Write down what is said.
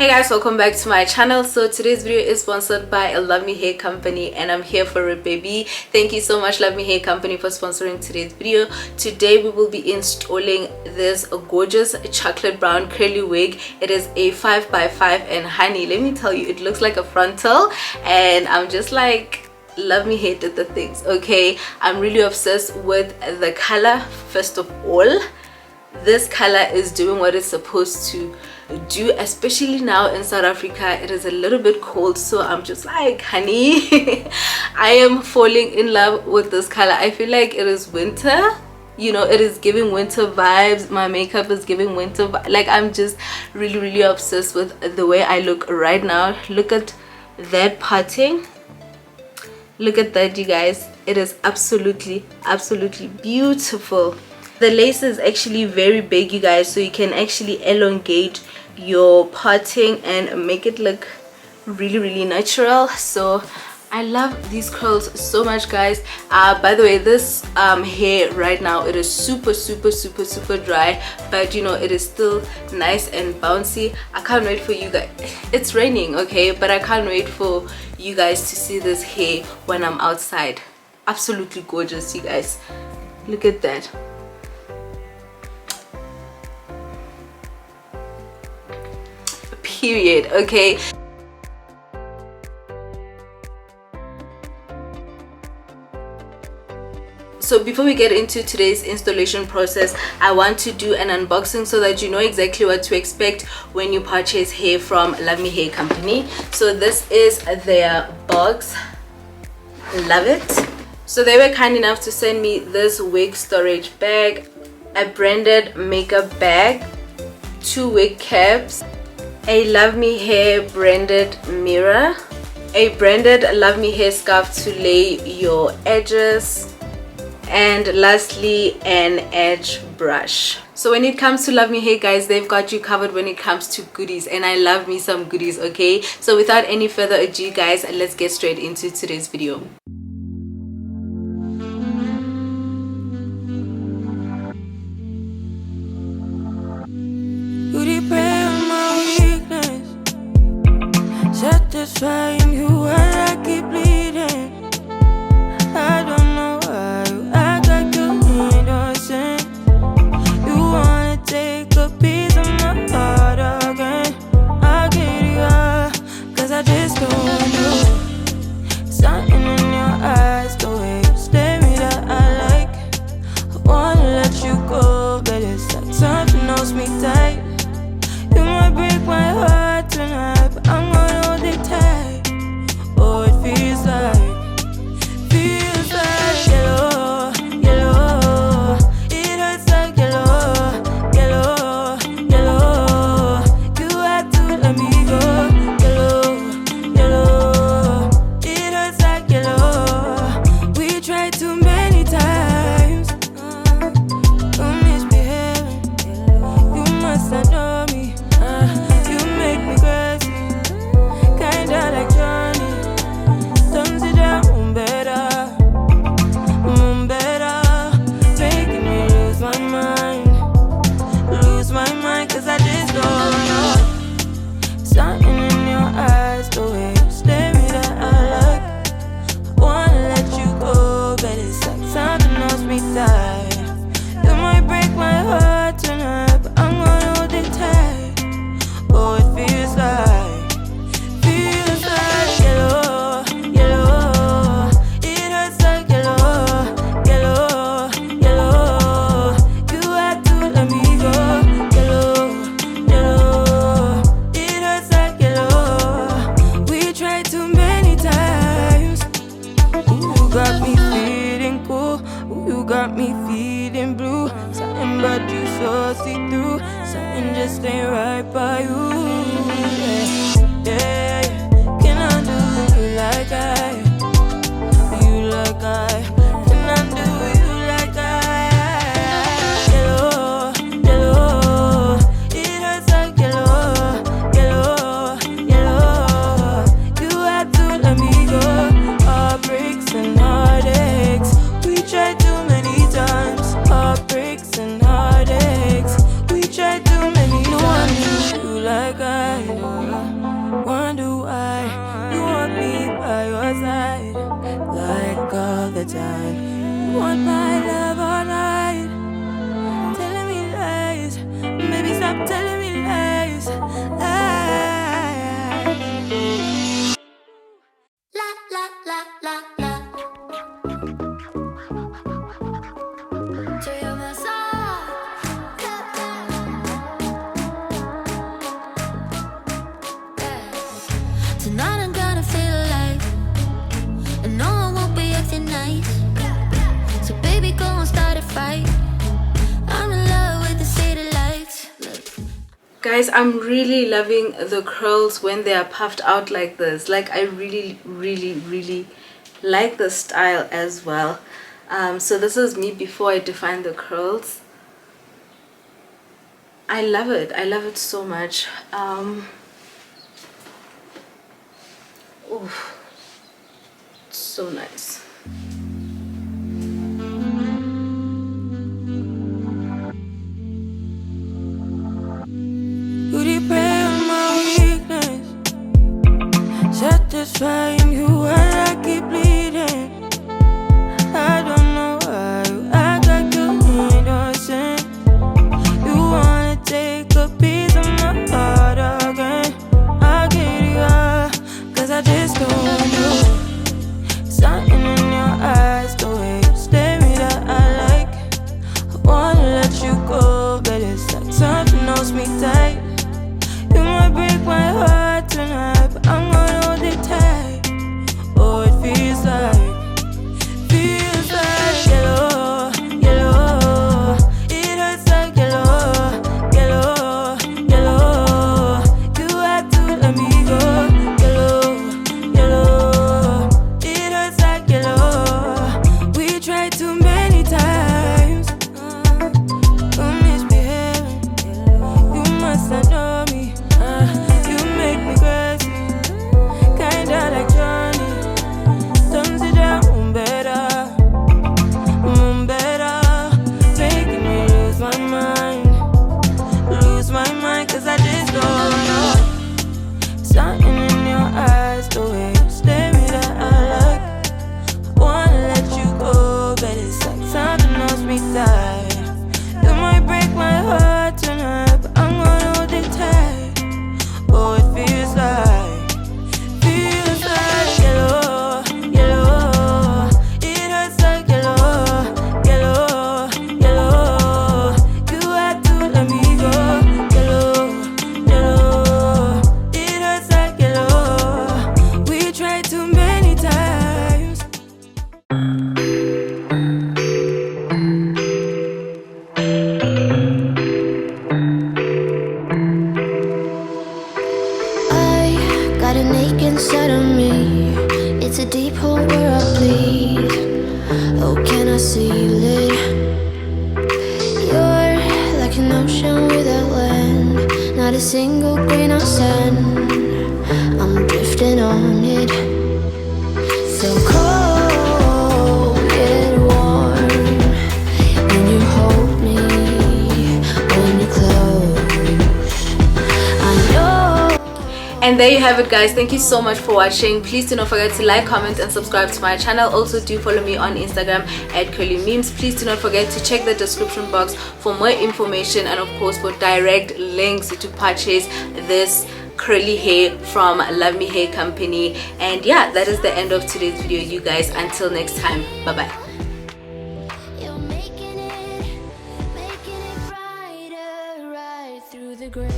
Hey guys, welcome back to my channel. So today's video is sponsored by Luvme Hair Company and I'm here for it, baby. Thank you so much, Luvme Hair Company, for sponsoring today's video. Today we will be installing this gorgeous chocolate brown curly wig. It is a 5x5 and honey, let me tell you, it looks like a frontal and I'm just like, Luvme Hair did the things. Okay, I'm really obsessed with the color. First of all, this color is doing what it's supposed to do, especially now in South Africa. It is a little bit cold, so I'm just like, honey, I am falling in love with this color. I feel like it is winter, you know, it is giving winter vibes. My makeup is giving winter like I'm just really obsessed with the way I look right now. Look at that parting, look at that, you guys. It is absolutely beautiful. The lace is actually very big, you guys, so you can actually elongate your parting and make it look really natural. So I love these curls so much, guys. By the way, this hair right now, it is super dry, but you know, it is still nice and bouncy. I can't wait for you guys. It's raining, okay, but I can't wait for you guys to see this hair when I'm outside. Absolutely gorgeous, you guys. Look at that. Period. Okay, so before we get into today's installation process, I want to do an unboxing so that you know exactly what to expect when you purchase hair from Luvme Hair Company. So this is their box. Love it. So they were kind enough to send me this wig storage bag, a branded makeup bag, 2 wig caps, a Luvme Hair branded mirror, a branded Luvme Hair scarf to lay your edges, and lastly an edge brush. So when it comes to Luvme Hair, guys, they've got you covered when it comes to goodies, and I love me some goodies. Okay, so without any further ado, guys, let's get straight into today's video. Satisfying you while I keep bleeding. I don't know why you act like you innocent. You wanna take a piece of my heart again. I'll get you up, cause I just don't want you. Something in your eyes, the way you stare me that I like. I wanna let you go, but it's like something holds me tight. You might break my heart tonight, but I'm gonna hold it tight. the time. You want my love all night, telling me lies. Baby, stop telling me lies. La la la la la. To your massage. Tonight I'm gonna feel alive, and no one won't be acting nice. So baby, go and start a fight. I'm in love with the city lights. Guys, I'm really loving the curls when they are puffed out like this. Like, I really like the style as well. So this is me before I define the curls. I love it so much. Oof, so nice. Would you prey on my weakness, satisfying you while I keep bleeding? I don't know why you act like you innocent. You wanna take a piece of my heart again. I'll get you up, 'cause I just don't know. Something in your eyes, the way you stare me that I like. I wanna let you go, but it's like something holds me tight. You might break my heart tonight, but I'm gonna hold it tight. Oh, it feels like yellow, yellow. It hurts like yellow, yellow, yellow. You had to let me go. Yellow, yellow. It hurts like yellow. We tried too many times. You're misbehaving. You must not know me. You make me crazy, kinda like Johnny. Don't sit down better, making me lose my mind, 'cause I just don't know. Something in your eyes, the way you stare me that I like. I wanna let you go, but it's like something holds me tight. You might break my heart tonight, but I'm gonna hold it tight. Oh, it feels like yellow, yellow. It hurts like yellow, yellow, yellow. You had to let me go. Yellow, yellow. It hurts like yellow. We tried too many times. I got an ache inside of me. It's a deep hole where I bleed. Oh, can I seal it? You're like an ocean without land, not a single grain of sand. I'm drifting on it. So cold yet warm when you hold me, when you close. I know. And there you have it, guys. Thank you so much for watching. Please do not forget to like, comment and subscribe to my channel. Also do follow me on Instagram at Curly Memes. Please do not forget to check the description box for more information and of course for direct links to purchase this curly hair from Love Me Hair Company. And yeah, that is the end of today's video, you guys. Until next time, bye bye. You're making it brighter right through the gray.